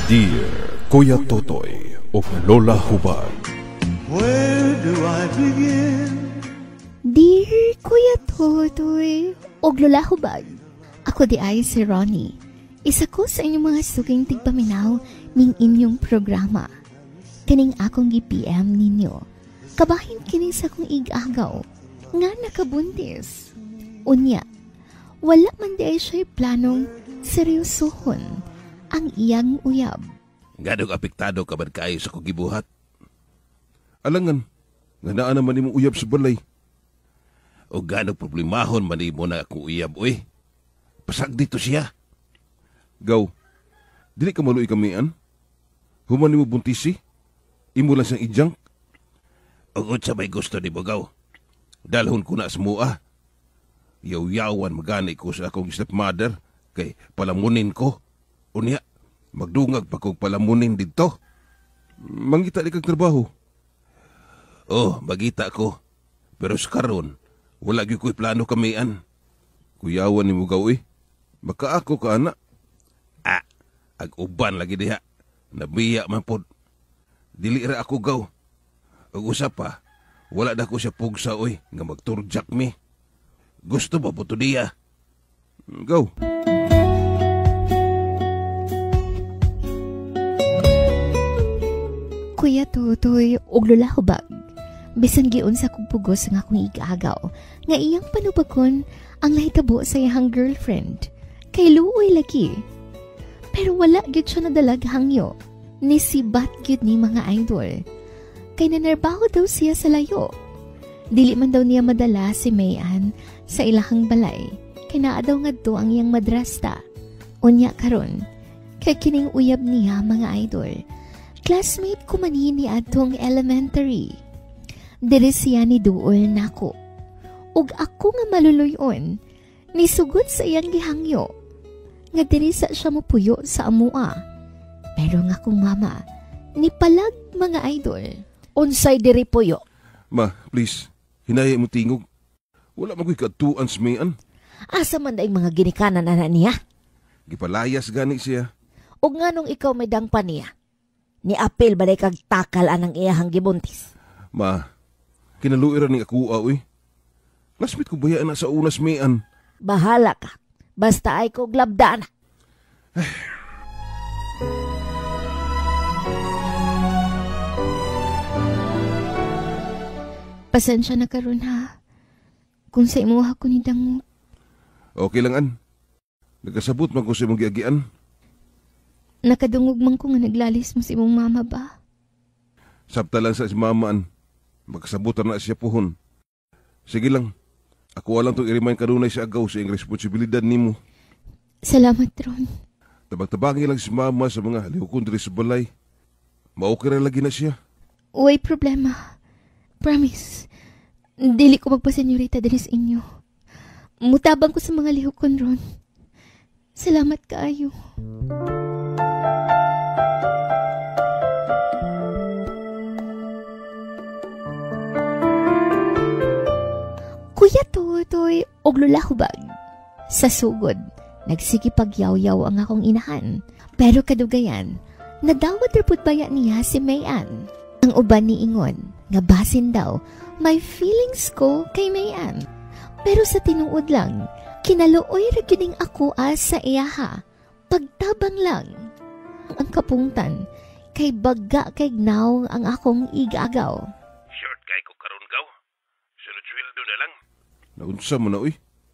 Dear Kuya Totoy o Lola Hubad. Where do I begin? Dear Kuya Totoy o Lola Hubad, ako di ay si Ronnie. Isa ko sa inyong mga suging tigpaminaw ning inyong programa. Kaning akong gi-PM ninyo. Kabahin kini sa kong igagaw nga nakabuntis. Unya, wala man di ay siya'y planong seryosohon ang iyang uyab. Ganong apektado ka man kayo sa kong gibuhat? Alangan, nga naa naman imong uyab sa balay. O ganong problemahon man mo na akong uyab, uy. Pasag dito siya. Gaw, dili ka maluoy kamian? Human mo buntisi? Imo lang siyang idyang? Ugod sa may gusto ni Gaw. Dalhon ko na sa mua. Yaw-yawan magani ko sa akong stepmother kay palamunin ko. Unya, magdungag pa kong palamunin dito. Mangita di kang trabaho. Oh, magita ko. Pero sa karon, wala gyud ko'y plano kamian. Kuyawan ni mo Gaw, Maka ako ka, anak. Ag-uban lagi diha. Nabiya man pod. Dili ra ako Gaw. Ug usa pa, wala na ko siya pugsa, nga magturjak mi. Gusto ba po to diya? Gaw. Kuya Totoy og Lola Hubag, bisan giun sa kong pugos nga akong igagaw, nga iyang panubagon ang nahitabo sa iyang girlfriend, kay luoy lagi. Pero wala gyud siya nadalag hangyo, ni sibat gyud ni mga idol, kay nanerbaho daw siya sa layo. Dili man daw niya madala si Mayan sa ilahang balay, kay naa daw ngadto ang iyang madrasta. Unya karon, kay kining uyab niya mga idol, classmate ko man ni atong elementary. Diri siya ni duol nako. Ug ako nga maluluyon, nisugod sa iyang gihangyo. Nga diri sa siya mopuyo sa amua. Pero nga kong mama, nipalag mga idol. Unsay diri puyo? Ma, please, hinaya mo tingog. Wala magoy katuan sa Mayan. Asa man daing mga ginikanan ana niya? Gipalayas gani siya. Ug nganong ikaw may dangpa niya? Ni apil ba day kag takal anang iyahang gibuntis? Ma, kinaluiran ni ako, Classmate ko bayaan na sa unas Mayan. Bahala ka. Basta ay ko glabda na. Pasensya na karon ha. Kung sa imuha ko ni dango. Okay lang, an. Nagkasabot man ko sa imong giagian. Nakadungog man ko nga naglalis mo sa imong mama ba? Sabta lang sa si mamaan. Magkasabutan na siya puhon. Sige lang. Ako walang itong i-remind kanunay sa agaw sa iyong responsibilidad nimo. Salamat, Ron. Tabag-tabangin lang si mama sa mga halihukon diri sa balay. Maukira lagi na siya. Uy, problema. Promise. Dili ko magpasenyorita diri sa inyo. Mutabang ko sa mga lihukon, Ron. Salamat kaayo. Kuya Totoy og Lola Hubag. Sa sugod, nagsikipagyaw-yaw ang akong inahan. Pero kadugayan, nadawat reput baya niya si Mayan. Ang uban ni Ingon, nga basin daw, may feelings ko kay Mayan. Pero sa tinuod lang, kinaluoy ra gyuding ako sa iyaha. Pagtabang lang. Ang kapungtan, kay baga kay gnaw ang akong igagaw. Short kay ko karon Gaw. Sunod-sweldo na lang. Naunsa mo na,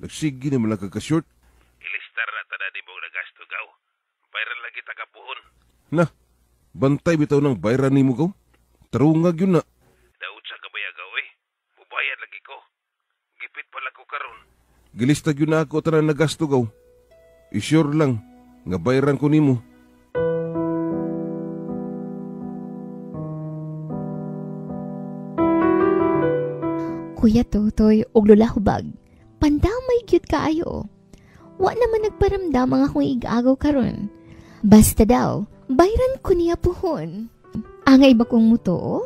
Nagsigi naman lang kaka-short. Ilistar na tada di mong nagasto, Gaw. Bayran lagi tagapuhon. Na, bantay bitaw ng bayran ni mo, Gaw. Tarungag yun na. Naunsa ka ba ya, Gaw, Mubayad lagi ko. Gipit pala ko karon. Gilistag yun na ako tanan nagasto, Gaw. I-sure lang, nga bayran ko ni mo. Kuya Totoy og Lola Hubag, pandamay gyud kaayo. Wa naman nagparamdam ang akong igagaw karon. Basta daw, bayran ko niya puhon. Angay ba kong muto?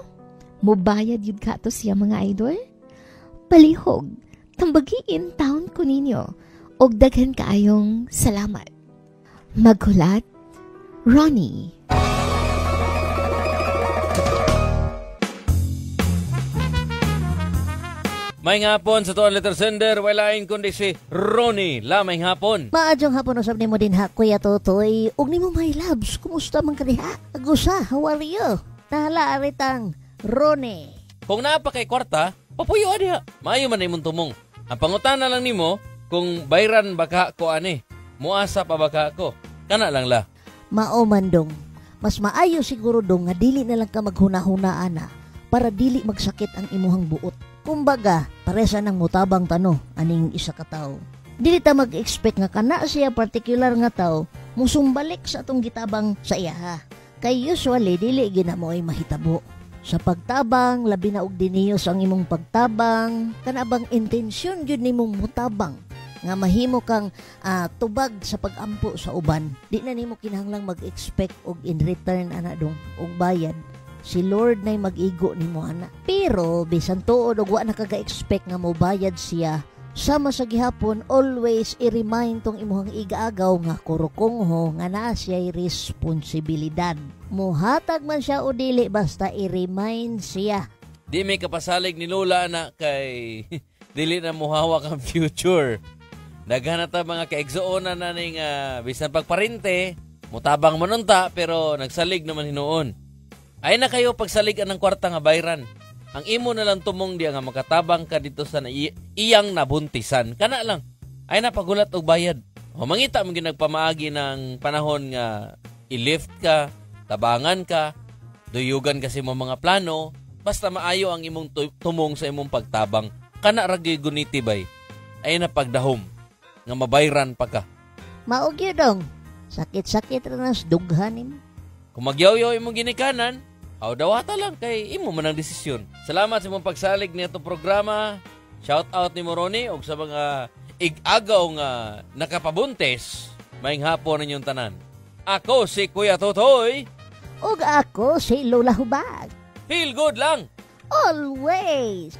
Mubayad yun ka to siya mga idol? Palihog, tambagiin taon ko ninyo, og daghan kaayong salamat. Maghulat, Ronnie. May hapon sa tuan letter sender, walain kundi si Ronnie. May hapon. Maadyong hapon usab nimo din ha, Kuya Totoy. Ug nimo my loves, kumusta man ka diha? Agusa, how are you? Tahala aritang Ronnie. Kung naapa kay kwarta, papuyo diha. Maayo man imong tumong. Ang pangutana lang nimo kung bayran baka ko ani. Muasa pa baka ko. Kana lang la. Mao man dong. Mas maayo siguro dong nga dili na lang ka maghuna-hunaan na para dili magsakit ang imuhang buot. Kumbaga, paresa nang mutabang tano aning isa ka tawo. Dili ta mag-expect nga kana siya particular nga tawo musumbalik sa atong gitabang sa iya ha. Kay usually dili ginamoy mahitabo. Sa pagtabang, labi na og diniyos ang imong pagtabang, kanabang intensyon gyud nimong mutabang nga mahimo kang tubag sa pagampo sa uban. Di na nimo kinahanglang mag-expect og in return ana dong og bayad. Si Lord na'y mag-igo nimo ana. Pero bisan tuod og wa na kaga-expect nga mobayad siya, sama sa gihapon always i-remind tong imuhang igaagaw nga kurukongho nga naa siya'y responsibilidad. Muhatag man siya o dili basta i-remind siya. Di may kapasalig ni Lola na kay dili na muhawak ang future. Daghan ta mga kaigsuonan na ning bisan pagparinte, mutabang manunta pero nagsalig naman hinuon. Ay na kayo pagsaligan ng kwarta nga bayran. Ang imo na lang tumong diya nga makatabang ka dito sa iyang nabuntisan. Kana lang. Ay na pagulat og bayad. O mangita mo ginagpamaagi ng panahon nga i-lift ka, tabangan ka, duyugan kasi mo mga plano, basta maayo ang imong tumong sa imong pagtabang. Kana ra gyud guniti bay. Ay na pagdahom nga mabayran pa ka. Maog yun dong. Sakit-sakit ra nas dughan nimo. Kung magyaw-yaw imong ginikanan, dawata lang kay imo man ang desisyon. Salamat sa imong pagsalig nito programa. Shout out ni Ronnie og sa mga ig-agaw nga nakapabuntes. Maayong hapon ninyong tanan. Ako si Kuya Totoy. Ug ako si Lola Hubag. Feel good lang. Always.